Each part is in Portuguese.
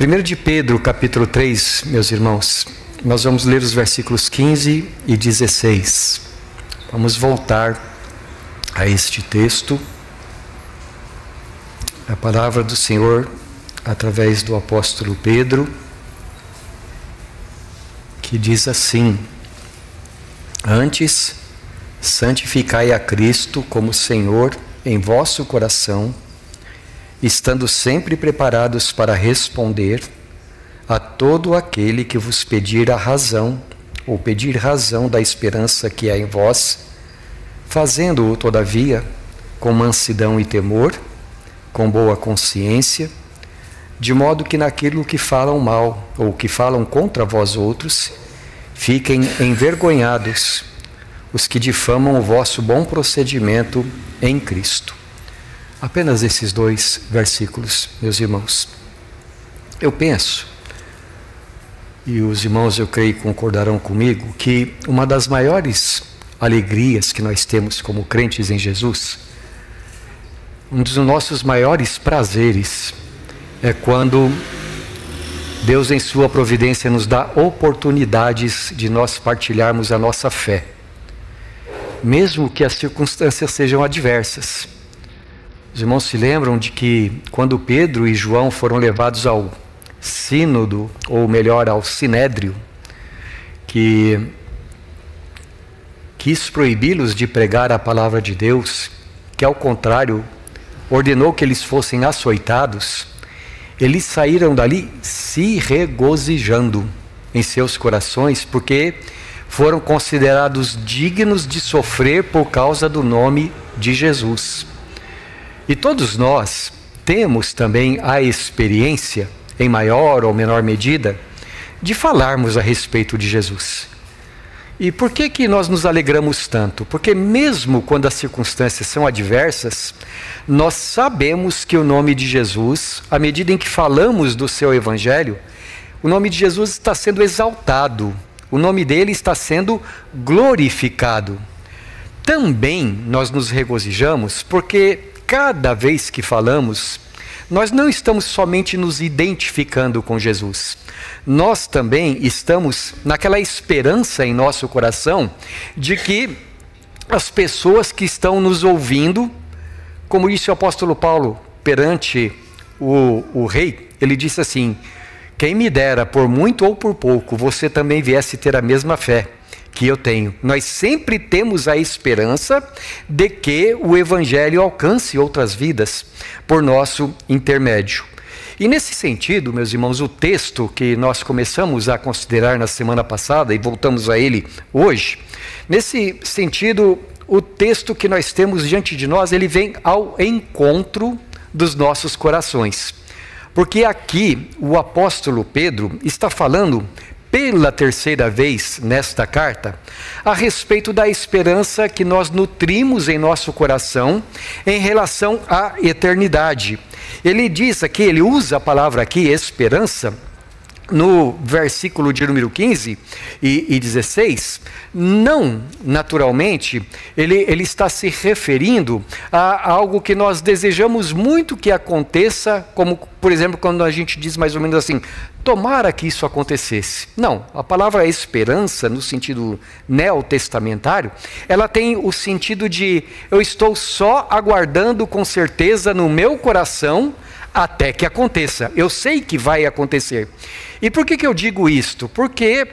1 de Pedro, capítulo 3, meus irmãos, nós vamos ler os versículos 15 e 16. Vamos voltar a este texto, a palavra do Senhor através do apóstolo Pedro, que diz assim: Antes, santificai a Cristo como Senhor em vosso coração, estando sempre preparados para responder a todo aquele que vos pedir a razão, ou pedir razão da esperança que há em vós, fazendo-o, todavia, com mansidão e temor, com boa consciência, de modo que naquilo que falam mal, ou que falam contra vós outros, fiquem envergonhados os que difamam o vosso bom procedimento em Cristo. Apenas esses dois versículos, meus irmãos. Eu penso, e os irmãos eu creio concordarão comigo, que uma das maiores alegrias que nós temos como crentes em Jesus, um dos nossos maiores prazeres, é quando Deus em sua providência nos dá oportunidades de nós partilharmos a nossa fé, mesmo que as circunstâncias sejam adversas. Os irmãos se lembram de que quando Pedro e João foram levados ao sínodo, ou melhor, ao sinédrio, que quis proibi-los de pregar a palavra de Deus, que ao contrário, ordenou que eles fossem açoitados, eles saíram dali se regozijando em seus corações, porque foram considerados dignos de sofrer por causa do nome de Jesus. E todos nós temos também a experiência, em maior ou menor medida, de falarmos a respeito de Jesus. E por que nós nos alegramos tanto? Porque mesmo quando as circunstâncias são adversas, nós sabemos que o nome de Jesus, à medida em que falamos do seu evangelho, o nome de Jesus está sendo exaltado, o nome dele está sendo glorificado. Também nós nos regozijamos porque cada vez que falamos, nós não estamos somente nos identificando com Jesus. Nós também estamos naquela esperança em nosso coração de que as pessoas que estão nos ouvindo, como disse o apóstolo Paulo perante o rei, ele disse assim: quem me dera, por muito ou por pouco, você também viesse ter a mesma fé que eu tenho. Nós sempre temos a esperança de que o evangelho alcance outras vidas por nosso intermédio. E nesse sentido, meus irmãos, o texto que nós começamos a considerar na semana passada e voltamos a ele hoje, nesse sentido, o texto que nós temos diante de nós, ele vem ao encontro dos nossos corações. Porque aqui o apóstolo Pedro está falando pela terceira vez nesta carta, a respeito da esperança que nós nutrimos em nosso coração em relação à eternidade. Ele diz aqui, ele usa a palavra aqui, esperança, no versículo de número 15 e 16, não naturalmente, ele está se referindo a algo que nós desejamos muito que aconteça, como por exemplo quando a gente diz mais ou menos assim, tomara que isso acontecesse. Não, a palavra esperança, no sentido neotestamentário, ela tem o sentido de eu estou só aguardando com certeza no meu coração até que aconteça. Eu sei que vai acontecer. E por que eu digo isto? Porque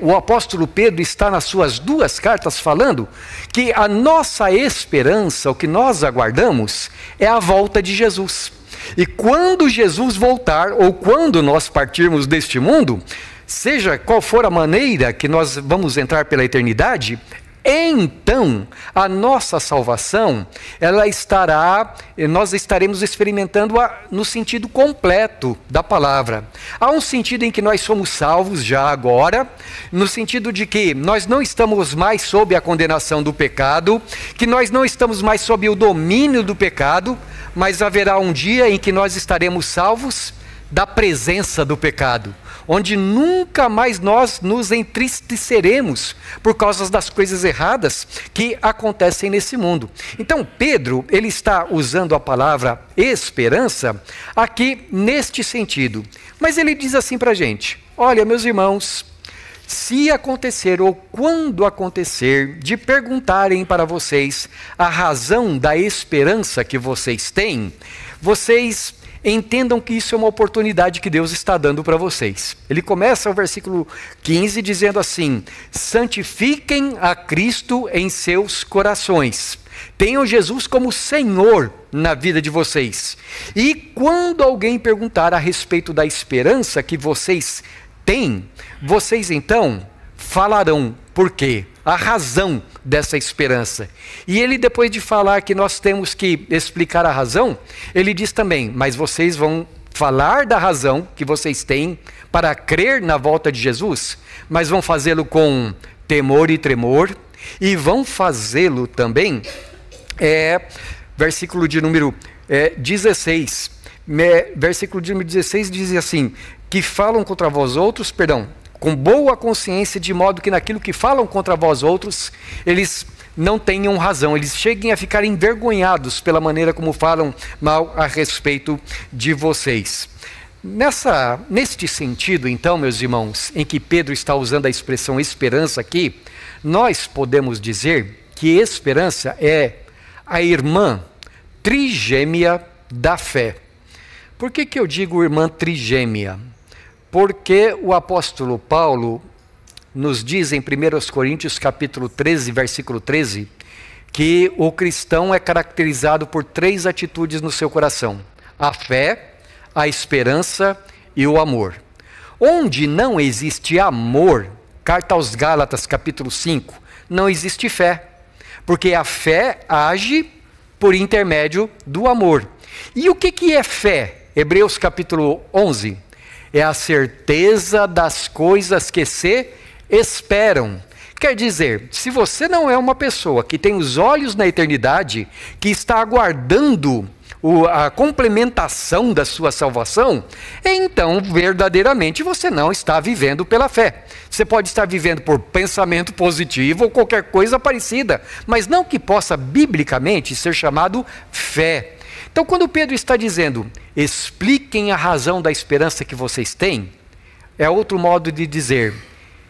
o apóstolo Pedro está nas suas duas cartas falando que a nossa esperança, o que nós aguardamos, é a volta de Jesus. E quando Jesus voltar, ou quando nós partirmos deste mundo, seja qual for a maneira que nós vamos entrar pela eternidade, então a nossa salvação, nós estaremos experimentando-a no sentido completo da palavra. Há um sentido em que nós somos salvos já agora, no sentido de que nós não estamos mais sob a condenação do pecado, que nós não estamos mais sob o domínio do pecado, mas haverá um dia em que nós estaremos salvos da presença do pecado, onde nunca mais nós nos entristeceremos por causa das coisas erradas que acontecem nesse mundo. Então Pedro, ele está usando a palavra esperança aqui neste sentido. Mas ele diz assim para a gente: olha, meus irmãos, se acontecer ou quando acontecer de perguntarem para vocês a razão da esperança que vocês têm, vocês entendam que isso é uma oportunidade que Deus está dando para vocês. Ele começa o versículo 15 dizendo assim: santifiquem a Cristo em seus corações. Tenham Jesus como Senhor na vida de vocês. E quando alguém perguntar a respeito da esperança que vocês têm, vocês então falarão por quê, a razão dessa esperança. E ele, depois de falar que nós temos que explicar a razão, ele diz também: mas vocês vão falar da razão que vocês têm para crer na volta de Jesus, mas vão fazê-lo com temor e tremor, e vão fazê-lo também, versículo de número 16, versículo de número 16 diz assim: que falam contra vós outros, com boa consciência, de modo que naquilo que falam contra vós outros, eles não tenham razão, eles cheguem a ficar envergonhados pela maneira como falam mal a respeito de vocês. Neste sentido, então, meus irmãos, em que Pedro está usando a expressão esperança aqui, nós podemos dizer que esperança é a irmã trigêmea da fé. Por que eu digo irmã trigêmea? Porque o apóstolo Paulo nos diz em 1 Coríntios capítulo 13, versículo 13, que o cristão é caracterizado por 3 atitudes no seu coração: a fé, a esperança e o amor. Onde não existe amor, carta aos Gálatas capítulo 5, não existe fé, porque a fé age por intermédio do amor. E o que é fé? Hebreus capítulo 11, é a certeza das coisas que se esperam. Quer dizer, se você não é uma pessoa que tem os olhos na eternidade, que está aguardando a complementação da sua salvação, então verdadeiramente você não está vivendo pela fé. Você pode estar vivendo por pensamento positivo ou qualquer coisa parecida, mas não que possa biblicamente ser chamado fé. Então, quando Pedro está dizendo, expliquem a razão da esperança que vocês têm, é outro modo de dizer,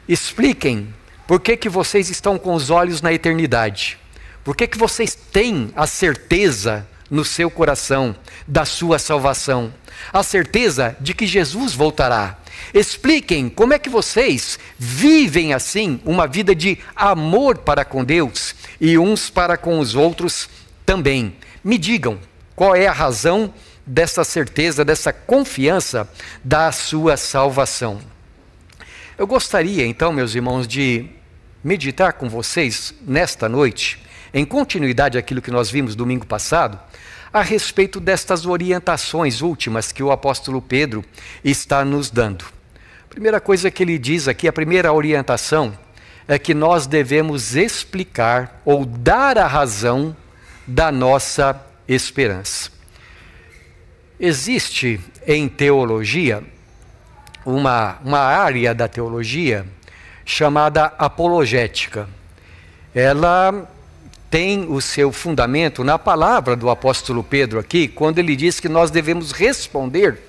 expliquem por que vocês estão com os olhos na eternidade, por que vocês têm a certeza no seu coração da sua salvação, a certeza de que Jesus voltará. Expliquem como é que vocês vivem assim uma vida de amor para com Deus e uns para com os outros também. Me digam, qual é a razão dessa certeza, dessa confiança da sua salvação? Eu gostaria então, meus irmãos, de meditar com vocês nesta noite, em continuidade àquilo que nós vimos domingo passado, a respeito destas orientações últimas que o apóstolo Pedro está nos dando. A primeira coisa que ele diz aqui, a primeira orientação, é que nós devemos explicar ou dar a razão da nossa esperança. Existe em teologia uma área da teologia chamada apologética. Ela tem o seu fundamento na palavra do apóstolo Pedro aqui, quando ele diz que nós devemos responder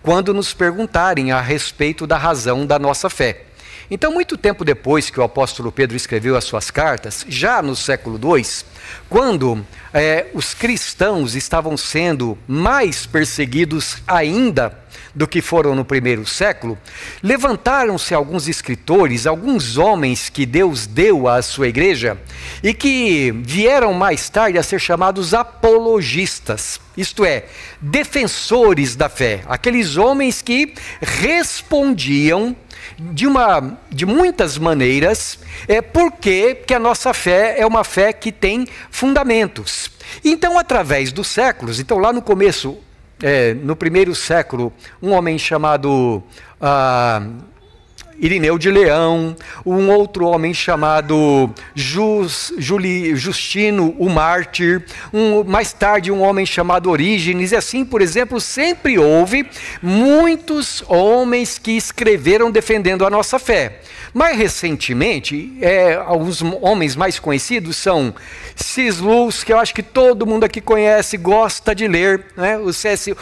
quando nos perguntarem a respeito da razão da nossa fé. Então, muito tempo depois que o apóstolo Pedro escreveu as suas cartas, já no século II, quando os cristãos estavam sendo mais perseguidos ainda do que foram no primeiro século, levantaram-se alguns escritores, alguns homens que Deus deu à sua igreja e que vieram mais tarde a ser chamados apologistas, isto é, defensores da fé, aqueles homens que respondiam de muitas maneiras, porque a nossa fé é uma fé que tem fundamentos. Então, através dos séculos, então lá no começo, no primeiro século, um homem chamado Irineu de Leão, um outro homem chamado Justino, o Mártir, mais tarde um homem chamado Orígenes, e assim, por exemplo, sempre houve muitos homens que escreveram defendendo a nossa fé. Mais recentemente, alguns homens mais conhecidos são C.S. Lewis, que eu acho que todo mundo aqui conhece, gosta de ler, né?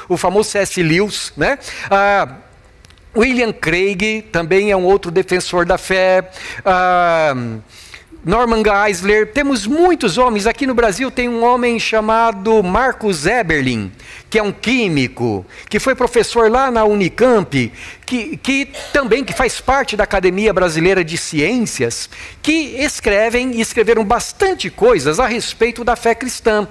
O famoso C.S. Lewis, né? William Craig também é um outro defensor da fé. Norman Geisler, temos muitos homens. Aqui no Brasil tem um homem chamado Marcos Eberlin, que é um químico, que foi professor lá na Unicamp, que também faz parte da Academia Brasileira de Ciências, que escreveram bastante coisas a respeito da fé cristã.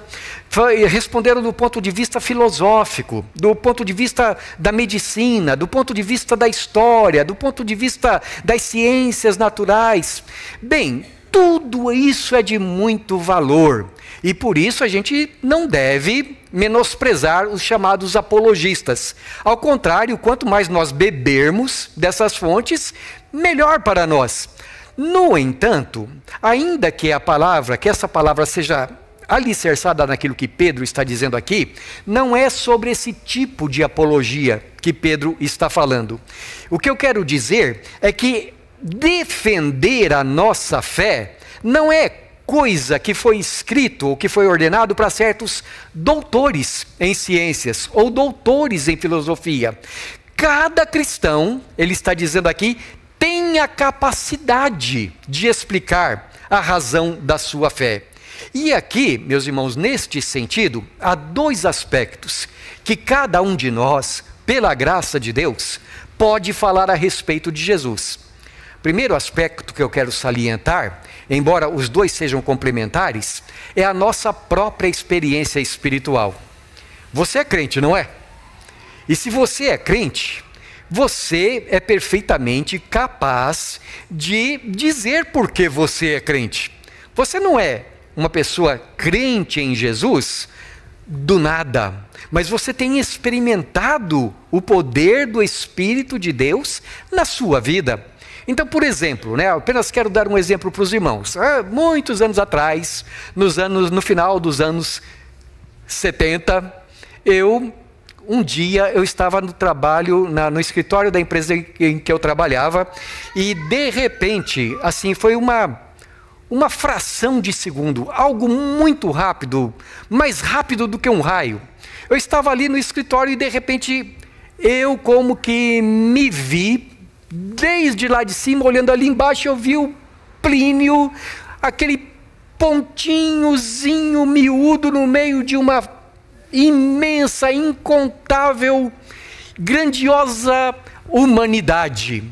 Responderam do ponto de vista filosófico, do ponto de vista da medicina, do ponto de vista da história, do ponto de vista das ciências naturais. Bem, tudo isso é de muito valor. E por isso a gente não deve menosprezar os chamados apologistas. Ao contrário, quanto mais nós bebermos dessas fontes, melhor para nós. No entanto, ainda que essa palavra seja alicerçada naquilo que Pedro está dizendo aqui, não é sobre esse tipo de apologia que Pedro está falando. O que eu quero dizer é que defender a nossa fé não é coisa que foi escrito ou que foi ordenado para certos doutores em ciências ou doutores em filosofia. Cada cristão, ele está dizendo aqui, tem a capacidade de explicar a razão da sua fé. E aqui, meus irmãos, neste sentido, há dois aspectos que cada um de nós, pela graça de Deus, pode falar a respeito de Jesus. Primeiro aspecto que eu quero salientar, embora os dois sejam complementares, é a nossa própria experiência espiritual. Você é crente, não é? E se você é crente, você é perfeitamente capaz de dizer por que você é crente. Você não é uma pessoa crente em Jesus do nada, mas você tem experimentado o poder do Espírito de Deus na sua vida. Então, por exemplo, né, apenas quero dar um exemplo para os irmãos. Muitos anos atrás, no final dos anos 70, um dia eu estava no trabalho, no escritório da empresa em que eu trabalhava, e de repente, assim, foi uma fração de segundo, algo muito rápido, mais rápido do que um raio. Eu estava ali no escritório e de repente eu como que me vi, desde lá de cima, olhando ali embaixo, eu vi o Plínio, aquele pontinhozinho miúdo no meio de uma imensa, incontável, grandiosa humanidade.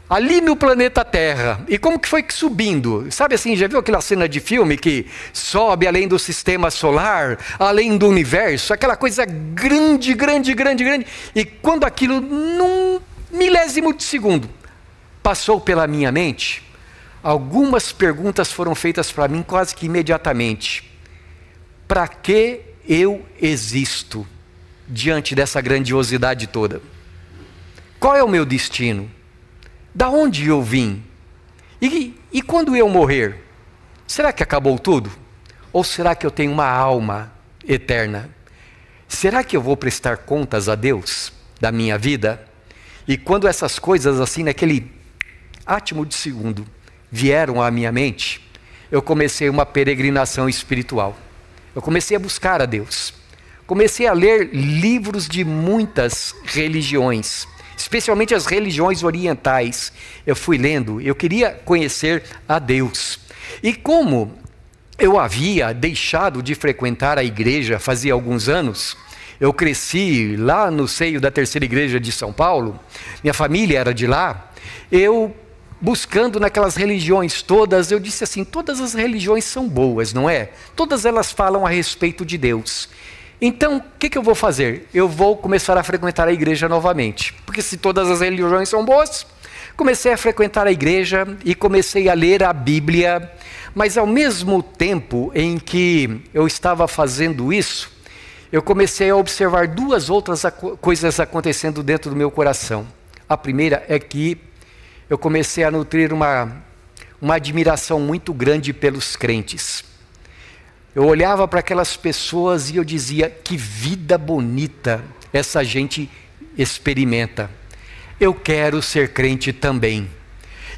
Ali no planeta Terra. E como que foi subindo? Sabe assim, já viu aquela cena de filme que sobe além do sistema solar, além do universo? Aquela coisa grande, grande, grande, grande. E quando aquilo, num milésimo de segundo, passou pela minha mente, algumas perguntas foram feitas para mim quase que imediatamente. Para que eu existo diante dessa grandiosidade toda? Qual é o meu destino? Da onde eu vim? E quando eu morrer? Será que acabou tudo? Ou será que eu tenho uma alma eterna? Será que eu vou prestar contas a Deus da minha vida? E quando essas coisas assim, naquele átimo de segundo, vieram à minha mente, eu comecei uma peregrinação espiritual. Eu comecei a buscar a Deus. Comecei a ler livros de muitas religiões, especialmente as religiões orientais. Eu fui lendo, eu queria conhecer a Deus. E como eu havia deixado de frequentar a igreja fazia alguns anos, eu cresci lá no seio da Terceira Igreja de São Paulo, minha família era de lá, eu buscando naquelas religiões todas, eu disse assim, todas as religiões são boas, não é? Todas elas falam a respeito de Deus. Então, o que eu vou fazer? Eu vou começar a frequentar a igreja novamente. Porque se todas as religiões são boas, comecei a frequentar a igreja e comecei a ler a Bíblia. Mas ao mesmo tempo em que eu estava fazendo isso, eu comecei a observar duas outras coisas acontecendo dentro do meu coração. A primeira é que eu comecei a nutrir uma admiração muito grande pelos crentes. Eu olhava para aquelas pessoas e eu dizia, que vida bonita essa gente experimenta. Eu quero ser crente também.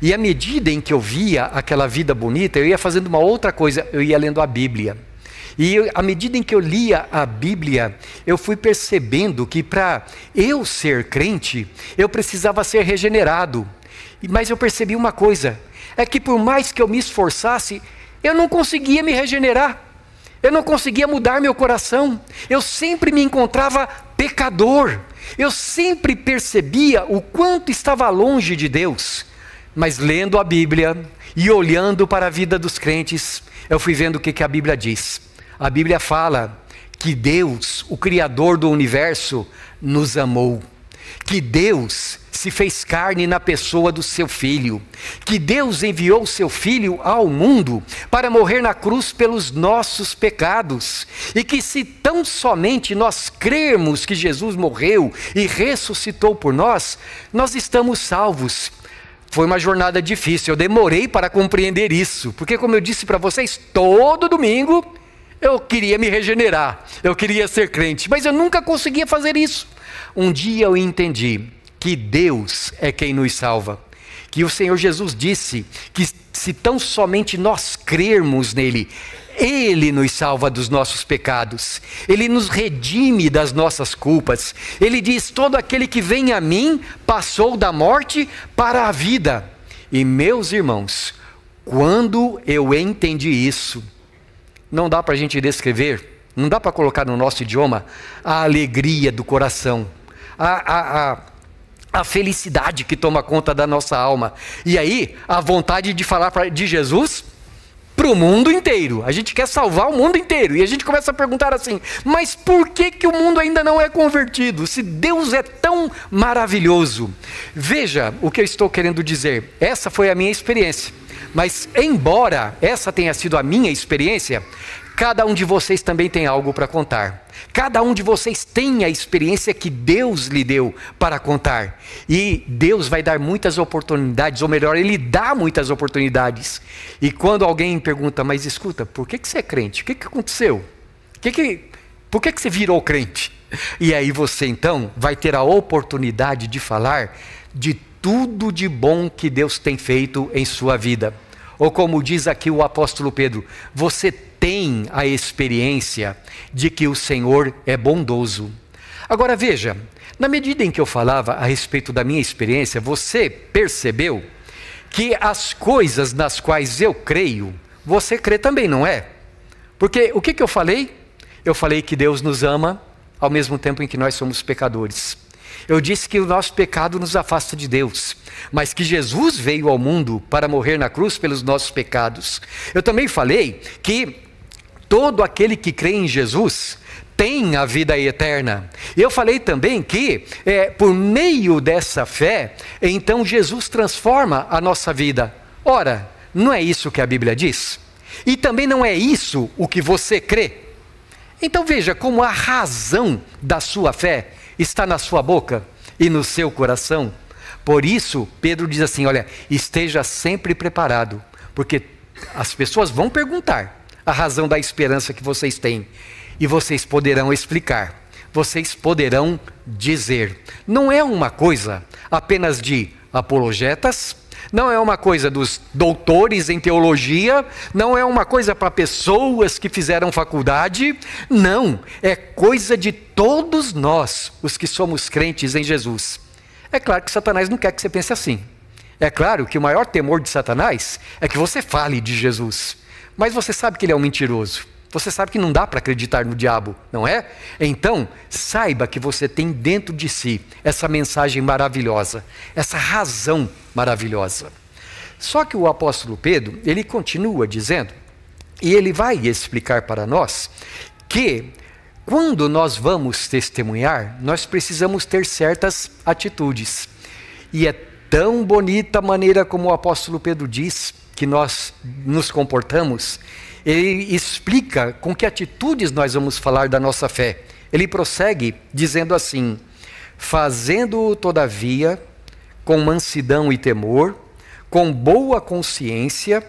E à medida em que eu via aquela vida bonita, eu ia fazendo uma outra coisa, eu ia lendo a Bíblia. E à medida em que eu lia a Bíblia, eu fui percebendo que para eu ser crente, eu precisava ser regenerado. Mas eu percebi uma coisa, é que por mais que eu me esforçasse, eu não conseguia me regenerar. Eu não conseguia mudar meu coração. Eu sempre me encontrava pecador. Eu sempre percebia o quanto estava longe de Deus. Mas lendo a Bíblia e olhando para a vida dos crentes, eu fui vendo o que a Bíblia diz. A Bíblia fala que Deus, o Criador do universo, nos amou. Que Deus se fez carne na pessoa do seu Filho. Que Deus enviou o seu Filho ao mundo para morrer na cruz pelos nossos pecados. E que se tão somente nós crermos que Jesus morreu e ressuscitou por nós, nós estamos salvos. Foi uma jornada difícil, eu demorei para compreender isso. Porque como eu disse para vocês, todo domingo eu queria me regenerar, eu queria ser crente, mas eu nunca conseguia fazer isso. Um dia eu entendi que Deus é quem nos salva, que o Senhor Jesus disse que se tão somente nós crermos nele, Ele nos salva dos nossos pecados, Ele nos redime das nossas culpas. Ele diz, todo aquele que vem a mim, passou da morte para a vida. E meus irmãos, quando eu entendi isso, não dá para a gente descrever, não dá para colocar no nosso idioma a alegria do coração, a felicidade que toma conta da nossa alma. E aí, a vontade de falar de Jesus para o mundo inteiro. A gente quer salvar o mundo inteiro. E a gente começa a perguntar assim, mas por que o mundo ainda não é convertido? Se Deus é tão maravilhoso. Veja o que eu estou querendo dizer. Essa foi a minha experiência. Mas embora essa tenha sido a minha experiência, cada um de vocês também tem algo para contar. Cada um de vocês tem a experiência que Deus lhe deu para contar. E Deus vai dar muitas oportunidades, ou melhor, Ele dá muitas oportunidades. E quando alguém pergunta, mas escuta, por que você é crente? O que aconteceu? Por que você virou crente? E aí você então vai ter a oportunidade de falar de tudo de bom que Deus tem feito em sua vida. Ou como diz aqui o apóstolo Pedro, você tem a experiência de que o Senhor é bondoso. Agora veja, na medida em que eu falava a respeito da minha experiência, você percebeu que as coisas nas quais eu creio, você crê também, não é? Porque o que eu falei? Eu falei que Deus nos ama ao mesmo tempo em que nós somos pecadores. Eu disse que o nosso pecado nos afasta de Deus, mas que Jesus veio ao mundo para morrer na cruz pelos nossos pecados. Eu também falei que todo aquele que crê em Jesus tem a vida eterna. Eu falei também que por meio dessa fé, então Jesus transforma a nossa vida. Ora, não é isso que a Bíblia diz? E também não é isso o que você crê? Então veja como a razão da sua fé está na sua boca e no seu coração. Por isso, Pedro diz assim, olha, esteja sempre preparado, porque as pessoas vão perguntar a razão da esperança que vocês têm, e vocês poderão explicar, vocês poderão dizer. Não é uma coisa apenas de apologetas, não é uma coisa dos doutores em teologia, não é uma coisa para pessoas que fizeram faculdade, não, é coisa de todos nós, os que somos crentes em Jesus. É claro que Satanás não quer que você pense assim. É claro que o maior temor de Satanás é que você fale de Jesus, mas você sabe que ele é um mentiroso. Você sabe que não dá para acreditar no diabo, não é? Então, saiba que você tem dentro de si essa mensagem maravilhosa, essa razão maravilhosa. Só que o apóstolo Pedro, ele continua dizendo, e ele vai explicar para nós, que quando nós vamos testemunhar, nós precisamos ter certas atitudes. E é tão bonita a maneira como o apóstolo Pedro diz que nós nos comportamos. Ele explica com que atitudes nós vamos falar da nossa fé. Ele prossegue dizendo assim, fazendo-o todavia com mansidão e temor, com boa consciência,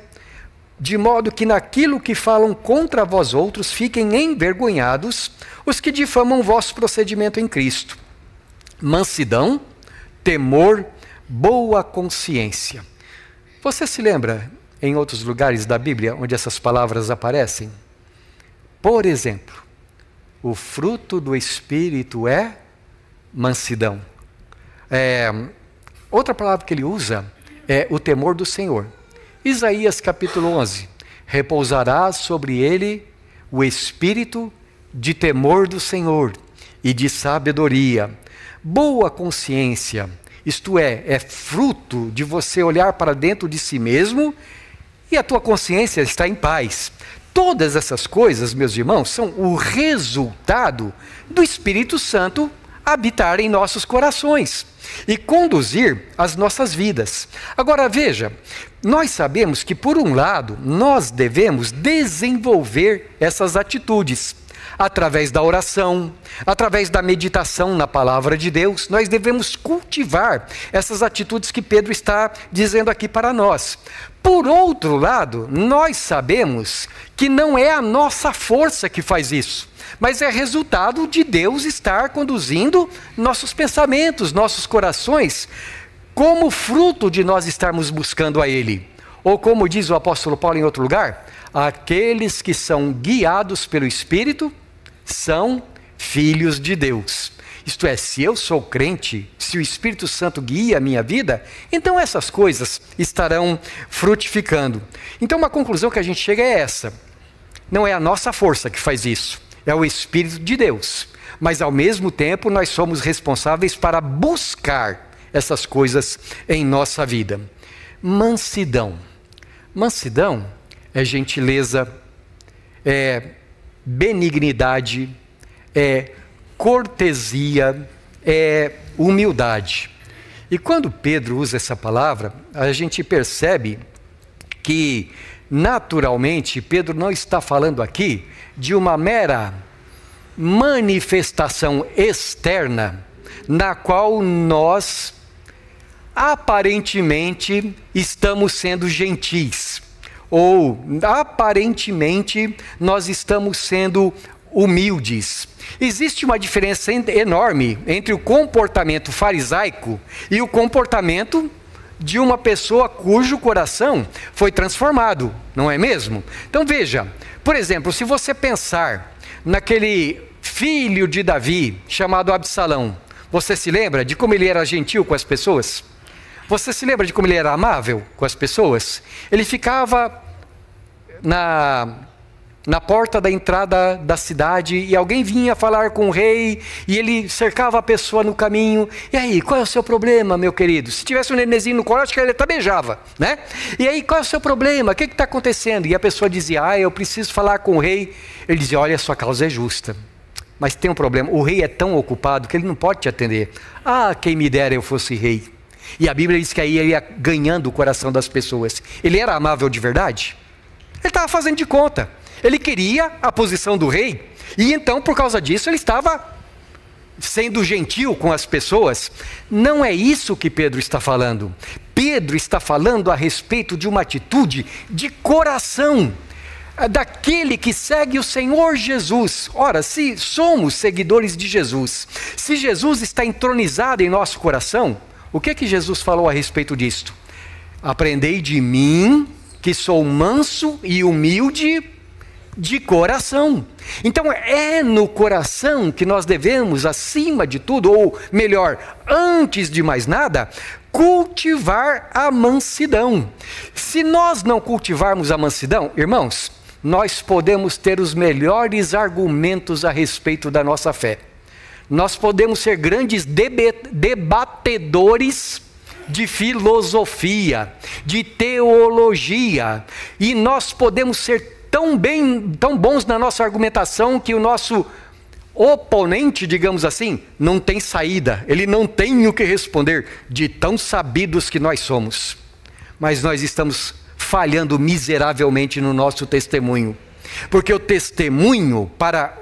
de modo que naquilo que falam contra vós outros fiquem envergonhados os que difamam vosso procedimento em Cristo. Mansidão, temor, boa consciência. Você se lembra em outros lugares da Bíblia onde essas palavras aparecem? Por exemplo, o fruto do Espírito é mansidão. Outra palavra que ele usa é o temor do Senhor. Isaías capítulo 11. Repousará sobre ele o espírito de temor do Senhor e de sabedoria. Boa consciência, isto é fruto de você olhar para dentro de si mesmo e a tua consciência está em paz. Todas essas coisas, meus irmãos, são o resultado do Espírito Santo habitar em nossos corações e conduzir as nossas vidas. Agora veja, nós sabemos que por um lado, nós devemos desenvolver essas atitudes. Através da oração, através da meditação na palavra de Deus, nós devemos cultivar essas atitudes que Pedro está dizendo aqui para nós. Por outro lado, nós sabemos que não é a nossa força que faz isso, mas é resultado de Deus estar conduzindo nossos pensamentos, nossos corações, como fruto de nós estarmos buscando a Ele. Ou como diz o apóstolo Paulo em outro lugar, aqueles que são guiados pelo Espírito são filhos de Deus. Isto é, se eu sou crente, se o Espírito Santo guia a minha vida, então essas coisas estarão frutificando. Então uma conclusão que a gente chega é essa: não é a nossa força que faz isso, é o Espírito de Deus. Mas ao mesmo tempo nós somos responsáveis para buscar essas coisas em nossa vida. Mansidão. Mansidão é gentileza, é benignidade, é cortesia, é humildade. E quando Pedro usa essa palavra, a gente percebe que, naturalmente, Pedro não está falando aqui de uma mera manifestação externa, na qual nós, aparentemente, estamos sendo gentis. Ou, aparentemente, nós estamos sendo humildes. Existe uma diferença enorme entre o comportamento farisaico e o comportamento de uma pessoa cujo coração foi transformado, não é mesmo? Então veja, por exemplo, se você pensar naquele filho de Davi chamado Absalão, você se lembra de como ele era gentil com as pessoas? Você se lembra de como ele era amável com as pessoas? Ele ficava na porta da entrada da cidade e alguém vinha falar com o rei e ele cercava a pessoa no caminho. E aí, qual é o seu problema, meu querido? Se tivesse um nenenzinho no colo, acho que ele até beijava, né? E aí, qual é o seu problema? O que está acontecendo? E a pessoa dizia, eu preciso falar com o rei. Ele dizia, olha, a sua causa é justa, mas tem um problema, o rei é tão ocupado que ele não pode te atender. Quem me dera eu fosse rei. E a Bíblia diz que aí ele ia ganhando o coração das pessoas. Ele era amável de verdade? Ele estava fazendo de conta. Ele queria a posição do rei. E então, por causa disso, ele estava sendo gentil com as pessoas. Não é isso que Pedro está falando. Pedro está falando a respeito de uma atitude de coração, daquele que segue o Senhor Jesus. Ora, se somos seguidores de Jesus, se Jesus está entronizado em nosso coração, o que Jesus falou a respeito disto? Aprendei de mim, que sou manso e humilde de coração. Então é no coração que nós devemos, acima de tudo, ou melhor, antes de mais nada, cultivar a mansidão. Se nós não cultivarmos a mansidão, irmãos, nós podemos ter os melhores argumentos a respeito da nossa fé. Nós podemos ser grandes debatedores de filosofia, de teologia, e nós podemos ser tão bons na nossa argumentação que o nosso oponente, digamos assim, não tem saída, ele não tem o que responder, de tão sabidos que nós somos. Mas nós estamos falhando miseravelmente no nosso testemunho, porque o testemunho para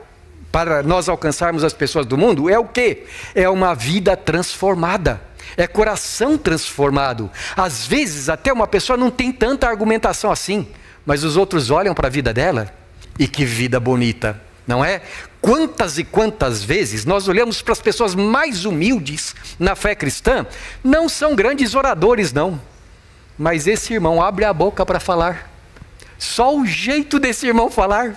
nós alcançarmos as pessoas do mundo é o quê? É uma vida transformada, é coração transformado. Às vezes até uma pessoa não tem tanta argumentação assim, mas os outros olham para a vida dela, e que vida bonita, não é? Quantas e quantas vezes nós olhamos para as pessoas mais humildes na fé cristã, não são grandes oradores não, mas esse irmão abre a boca para falar, só o jeito desse irmão falar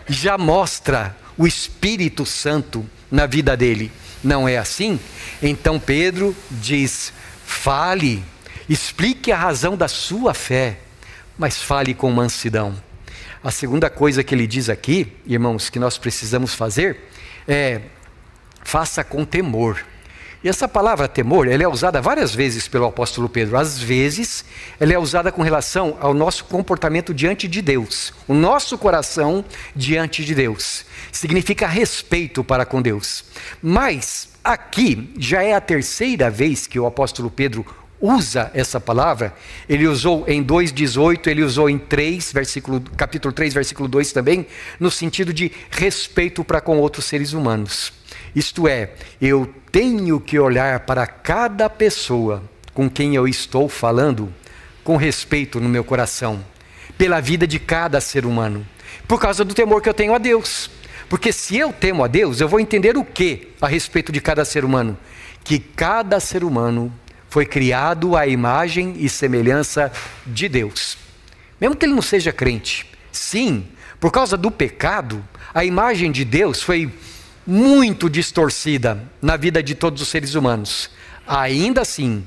já mostra o Espírito Santo na vida dele. Não é assim? Então Pedro diz, fale, explique a razão da sua fé, mas fale com mansidão. A segunda coisa que ele diz aqui, irmãos, que nós precisamos fazer, é, faça com temor. E essa palavra temor, ela é usada várias vezes pelo apóstolo Pedro. Às vezes, ela é usada com relação ao nosso comportamento diante de Deus. O nosso coração diante de Deus. Significa respeito para com Deus. Mas, aqui, já é a terceira vez que o apóstolo Pedro usa essa palavra. Ele usou em 2,18, ele usou em capítulo 3, versículo 2 também, no sentido de respeito para com outros seres humanos. Isto é, eu tenho que olhar para cada pessoa com quem eu estou falando com respeito no meu coração, pela vida de cada ser humano, por causa do temor que eu tenho a Deus. Porque se eu temo a Deus, eu vou entender o que a respeito de cada ser humano? Que cada ser humano foi criado à imagem e semelhança de Deus. Mesmo que ele não seja crente. Sim, por causa do pecado, a imagem de Deus foi muito distorcida na vida de todos os seres humanos. Ainda assim,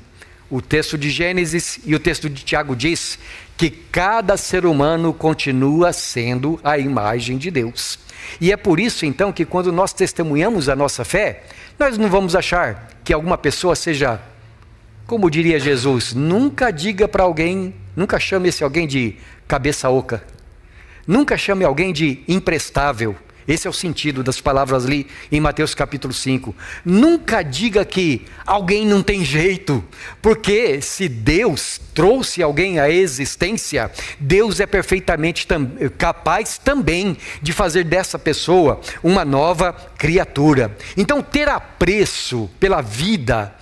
o texto de Gênesis e o texto de Tiago diz que cada ser humano continua sendo a imagem de Deus. E é por isso então que quando nós testemunhamos a nossa fé, nós não vamos achar que alguma pessoa seja, como diria Jesus, nunca diga para alguém, nunca chame esse alguém de cabeça oca, nunca chame alguém de imprestável. Esse é o sentido das palavras ali em Mateus capítulo 5. Nunca diga que alguém não tem jeito, porque se Deus trouxe alguém à existência, Deus é perfeitamente capaz também de fazer dessa pessoa uma nova criatura. Então, ter apreço pela vida,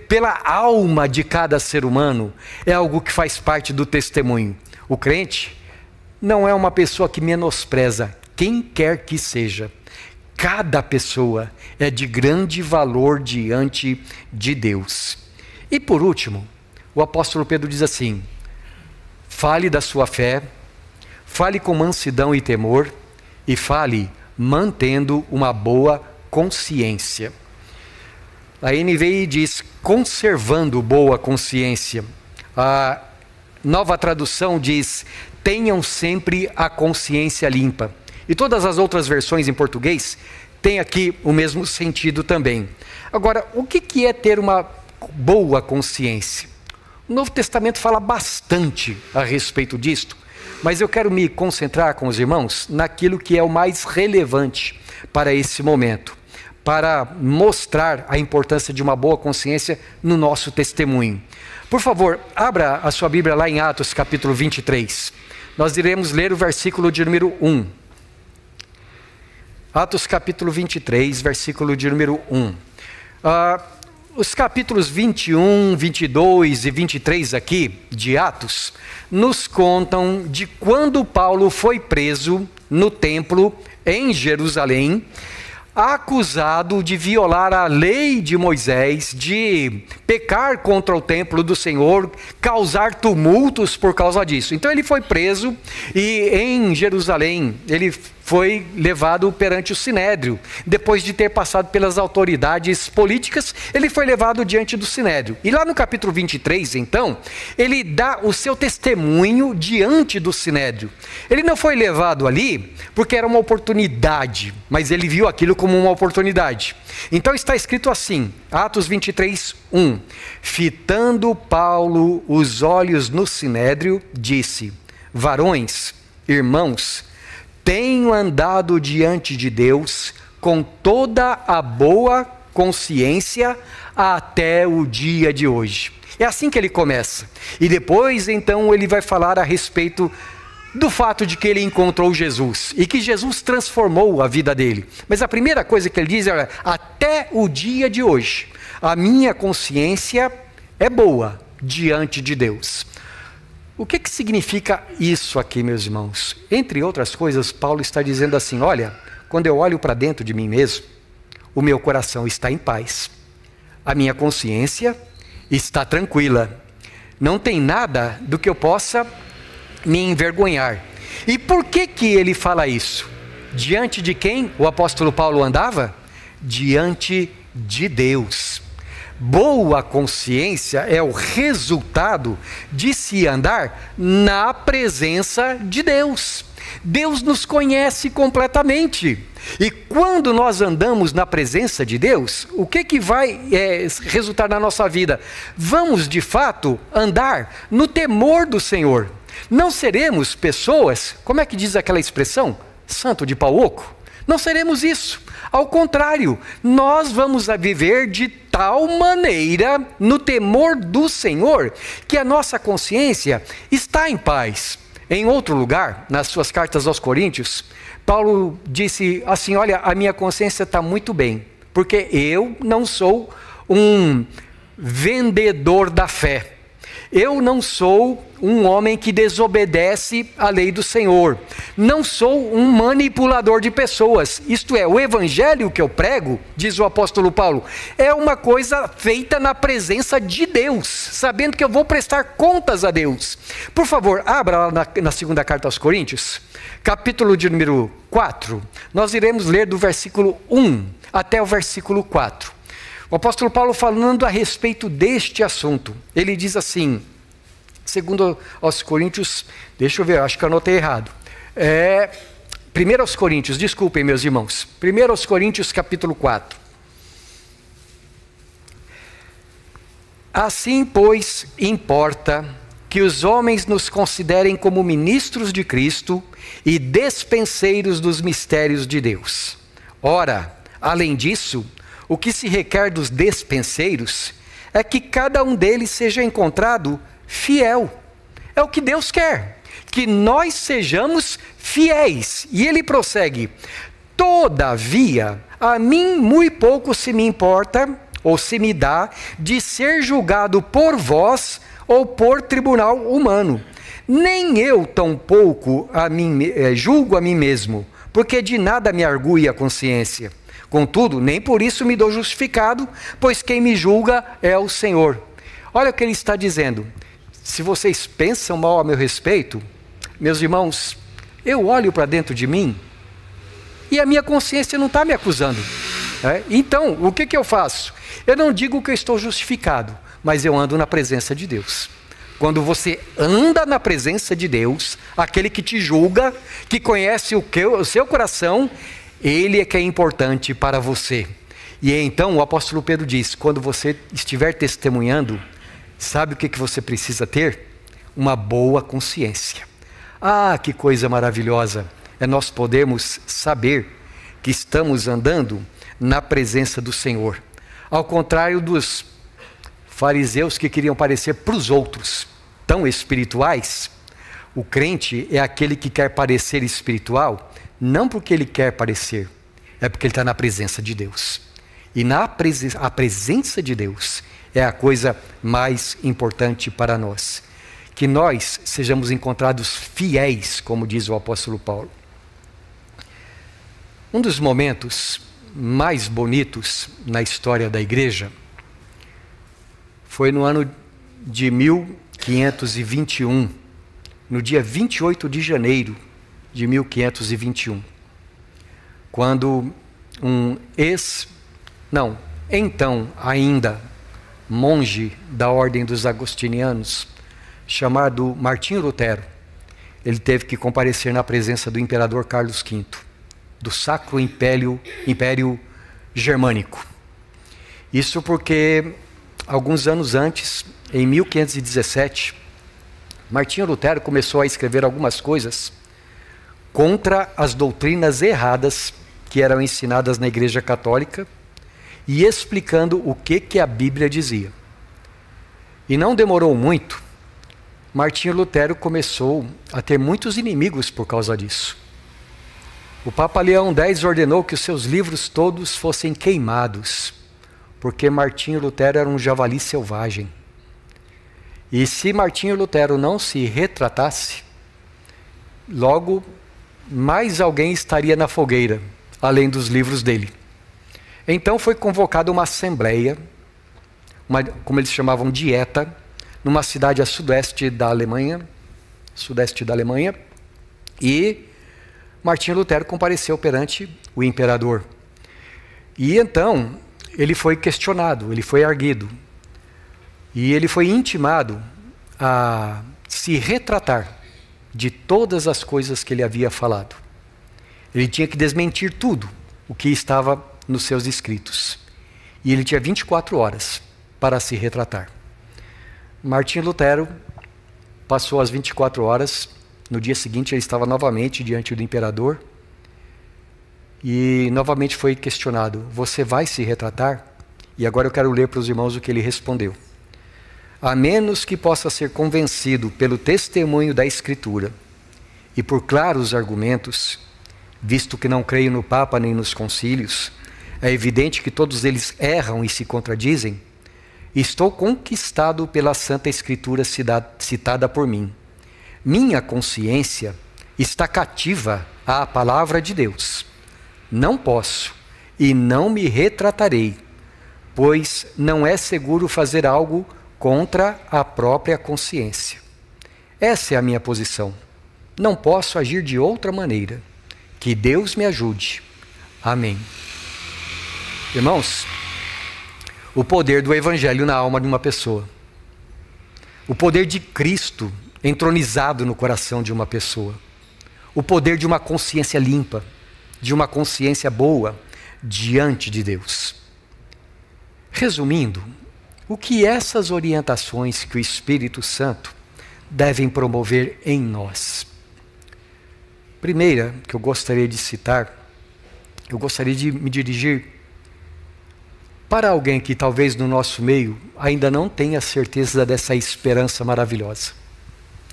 pela alma de cada ser humano, é algo que faz parte do testemunho. O crente não é uma pessoa que menospreza quem quer que seja. Cada pessoa é de grande valor diante de Deus. E por último, o apóstolo Pedro diz assim: fale da sua fé, fale com mansidão e temor, e fale mantendo uma boa consciência. A NVI diz conservando boa consciência. A Nova Tradução diz tenham sempre a consciência limpa. E todas as outras versões em português têm aqui o mesmo sentido também. Agora, o que é ter uma boa consciência? O Novo Testamento fala bastante a respeito disto, mas eu quero me concentrar com os irmãos naquilo que é o mais relevante para esse momento, para mostrar a importância de uma boa consciência no nosso testemunho. Por favor, abra a sua Bíblia lá em Atos capítulo 23. Nós iremos ler o versículo de número 1. Atos capítulo 23, versículo de número 1. Os capítulos 21, 22 e 23 aqui de Atos nos contam de quando Paulo foi preso no templo em Jerusalém, acusado de violar a lei de Moisés, de pecar contra o templo do Senhor, causar tumultos por causa disso. Então ele foi preso e em Jerusalém ele foi levado perante o Sinédrio. Depois de ter passado pelas autoridades políticas, ele foi levado diante do Sinédrio. E lá no capítulo 23, então, ele dá o seu testemunho diante do Sinédrio. Ele não foi levado ali porque era uma oportunidade, mas ele viu aquilo como uma oportunidade. Então está escrito assim, Atos 23, 1. Fitando Paulo os olhos no Sinédrio, disse: varões, irmãos, tenho andado diante de Deus com toda a boa consciência até o dia de hoje. É assim que ele começa. E depois, então, ele vai falar a respeito do fato de que ele encontrou Jesus e que Jesus transformou a vida dele. Mas a primeira coisa que ele diz é: até o dia de hoje, a minha consciência é boa diante de Deus. O que significa isso aqui, meus irmãos? Entre outras coisas, Paulo está dizendo assim: olha, quando eu olho para dentro de mim mesmo, o meu coração está em paz, a minha consciência está tranquila, não tem nada do que eu possa me envergonhar. E por que ele fala isso? Diante de quem o apóstolo Paulo andava? Diante de Deus. Boa consciência é o resultado de se andar na presença de Deus. Deus nos conhece completamente. E quando nós andamos na presença de Deus, o que vai resultar na nossa vida? Vamos, de fato, andar no temor do Senhor. Não seremos pessoas, como é que diz aquela expressão? Santo de pau oco? Não seremos isso. Ao contrário, nós vamos viver de tal maneira no temor do Senhor que a nossa consciência está em paz. Em outro lugar, nas suas cartas aos Coríntios, Paulo disse assim: olha, a minha consciência está muito bem, porque eu não sou um vendedor da fé. Eu não sou um homem que desobedece à lei do Senhor. Não sou um manipulador de pessoas. Isto é, o evangelho que eu prego, diz o apóstolo Paulo, é uma coisa feita na presença de Deus, sabendo que eu vou prestar contas a Deus. Por favor, abra lá na segunda carta aos Coríntios, capítulo de número 4. Nós iremos ler do versículo 1 até o versículo 4. O apóstolo Paulo falando a respeito deste assunto, ele diz assim, segundo aos Coríntios, deixa eu ver, acho que eu anotei errado. 1 aos Coríntios, desculpem meus irmãos, 1 aos Coríntios capítulo 4. Assim, pois, importa que os homens nos considerem como ministros de Cristo e despenseiros dos mistérios de Deus. Ora, além disso, o que se requer dos despenseiros é que cada um deles seja encontrado fiel. É o que Deus quer, que nós sejamos fiéis. E ele prossegue: todavia, a mim muito pouco se me importa, ou se me dá, de ser julgado por vós ou por tribunal humano. Nem eu tampouco julgo a mim mesmo, porque de nada me argui a consciência. Contudo, nem por isso me dou justificado, pois quem me julga é o Senhor. Olha o que ele está dizendo. Se vocês pensam mal a meu respeito, meus irmãos, eu olho para dentro de mim e a minha consciência não está me acusando. Então, o que eu faço? Eu não digo que eu estou justificado, mas eu ando na presença de Deus. Quando você anda na presença de Deus, aquele que te julga, que conhece o seu coração, ele é que é importante para você. E então o apóstolo Pedro diz: quando você estiver testemunhando, sabe o que você precisa ter? Uma boa consciência. Ah, que coisa maravilhosa é nós podermos saber que estamos andando na presença do Senhor. Ao contrário dos fariseus que queriam parecer para os outros tão espirituais, o crente é aquele que quer parecer espiritual, não porque ele quer parecer, é porque ele está na presença de Deus. E a presença de Deus é a coisa mais importante para nós. Que nós sejamos encontrados fiéis, como diz o apóstolo Paulo. Um dos momentos mais bonitos na história da igreja foi no ano de 1521, no dia 28 de janeiro de 1521, quando então ainda monge da ordem dos agostinianos, chamado Martinho Lutero, ele teve que comparecer na presença do imperador Carlos V, do Sacro Império Germânico. Isso porque, alguns anos antes, em 1517, Martinho Lutero começou a escrever algumas coisas contra as doutrinas erradas que eram ensinadas na Igreja Católica e explicando o que a Bíblia dizia. E não demorou muito Martinho Lutero começou a ter muitos inimigos por causa disso. O Papa Leão X ordenou que os seus livros todos fossem queimados, porque Martinho Lutero era um javali selvagem. E se Martinho Lutero não se retratasse, logo mais alguém estaria na fogueira, além dos livros dele. Então foi convocada uma assembleia, como eles chamavam, dieta, numa cidade a sudeste da Alemanha, e Martinho Lutero compareceu perante o imperador. E então ele foi questionado, ele foi arguido, e ele foi intimado a se retratar de todas as coisas que ele havia falado. Ele tinha que desmentir tudo o que estava nos seus escritos. E ele tinha 24 horas para se retratar. Martinho Lutero passou as 24 horas. No dia seguinte ele estava novamente diante do imperador. E novamente foi questionado: você vai se retratar? E agora eu quero ler para os irmãos o que ele respondeu. A menos que possa ser convencido pelo testemunho da Escritura e por claros argumentos, visto que não creio no Papa nem nos concílios, é evidente que todos eles erram e se contradizem, estou conquistado pela Santa Escritura citada por mim. Minha consciência está cativa à palavra de Deus. Não posso e não me retratarei, pois não é seguro fazer algo contra a própria consciência. Essa é a minha posição. Não posso agir de outra maneira. Que Deus me ajude. Amém. Irmãos, o poder do Evangelho na alma de uma pessoa. O poder de Cristo entronizado no coração de uma pessoa. O poder de uma consciência limpa, de uma consciência boa diante de Deus. Resumindo, o que essas orientações que o Espírito Santo devem promover em nós? Primeira, que eu gostaria de citar, eu gostaria de me dirigir para alguém que talvez no nosso meio ainda não tenha certeza dessa esperança maravilhosa,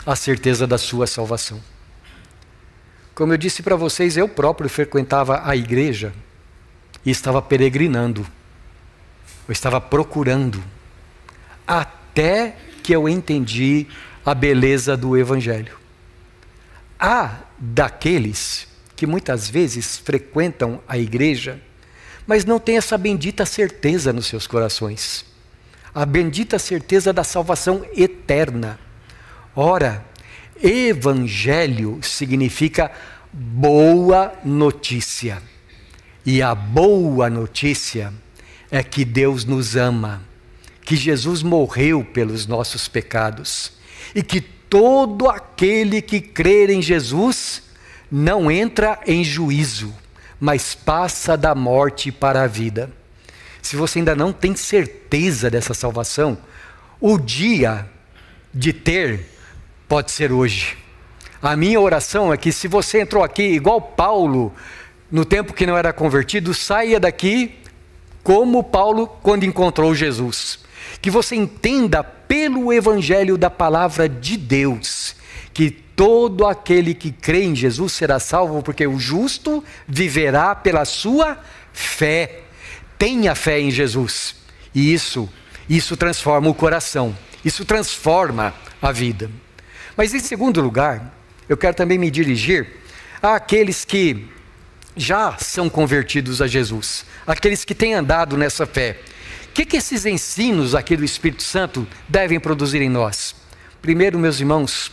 a certeza da sua salvação. Como eu disse para vocês, eu próprio frequentava a igreja e estava peregrinando, eu estava procurando, até que eu entendi a beleza do Evangelho. Há daqueles que muitas vezes frequentam a igreja, mas não têm essa bendita certeza nos seus corações, a bendita certeza da salvação eterna. Ora, Evangelho significa boa notícia, e a boa notícia é que Deus nos ama, que Jesus morreu pelos nossos pecados e que todo aquele que crer em Jesus não entra em juízo, mas passa da morte para a vida. Se você ainda não tem certeza dessa salvação, o dia de ter pode ser hoje. A minha oração é que se você entrou aqui igual Paulo, no tempo que não era convertido, saia daqui como Paulo quando encontrou Jesus. Que você entenda pelo Evangelho da palavra de Deus, que todo aquele que crê em Jesus será salvo, porque o justo viverá pela sua fé. Tenha fé em Jesus. E isso transforma o coração, isso transforma a vida. Mas em segundo lugar, eu quero também me dirigir àqueles que já são convertidos a Jesus, aqueles que têm andado nessa fé. O que esses ensinos aqui do Espírito Santo devem produzir em nós? Primeiro, meus irmãos,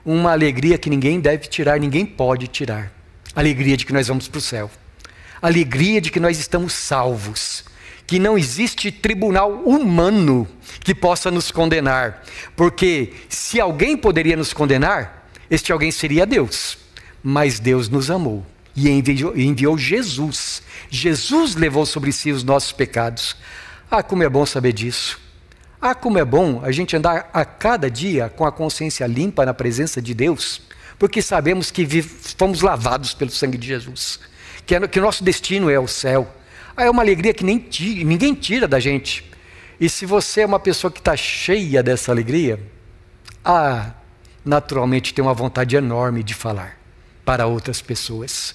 uma alegria que ninguém deve tirar, ninguém pode tirar. Alegria de que nós vamos para o céu. Alegria de que nós estamos salvos. Que não existe tribunal humano que possa nos condenar. Porque se alguém poderia nos condenar, este alguém seria Deus. Mas Deus nos amou e enviou Jesus. Jesus levou sobre si os nossos pecados. Ah, como é bom saber disso. Ah, como é bom a gente andar a cada dia com a consciência limpa na presença de Deus, porque sabemos que fomos lavados pelo sangue de Jesus, que o nosso destino é o céu. Ah, é uma alegria que ninguém tira da gente. E se você é uma pessoa que está cheia dessa alegria, naturalmente tem uma vontade enorme de falar para outras pessoas.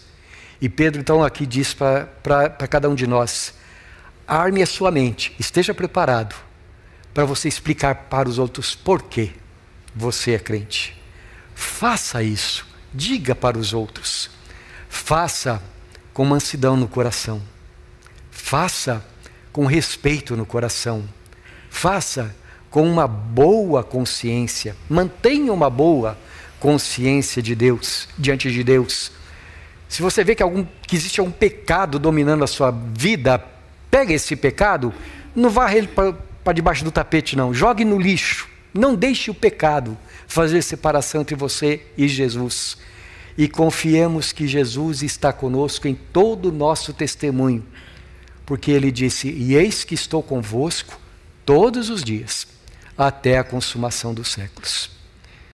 E Pedro então aqui diz para cada um de nós: arme a sua mente, esteja preparado para você explicar para os outros por que você é crente. Faça isso, diga para os outros. Faça com mansidão no coração. Faça com respeito no coração. Faça com uma boa consciência. Mantenha uma boa consciência de Deus, diante de Deus. Se você vê que existe algum pecado dominando a sua vida, pega esse pecado, não varre ele para debaixo do tapete, não. Jogue no lixo. Não deixe o pecado fazer separação entre você e Jesus. E confiemos que Jesus está conosco em todo o nosso testemunho. Porque Ele disse: e eis que estou convosco todos os dias, até a consumação dos séculos.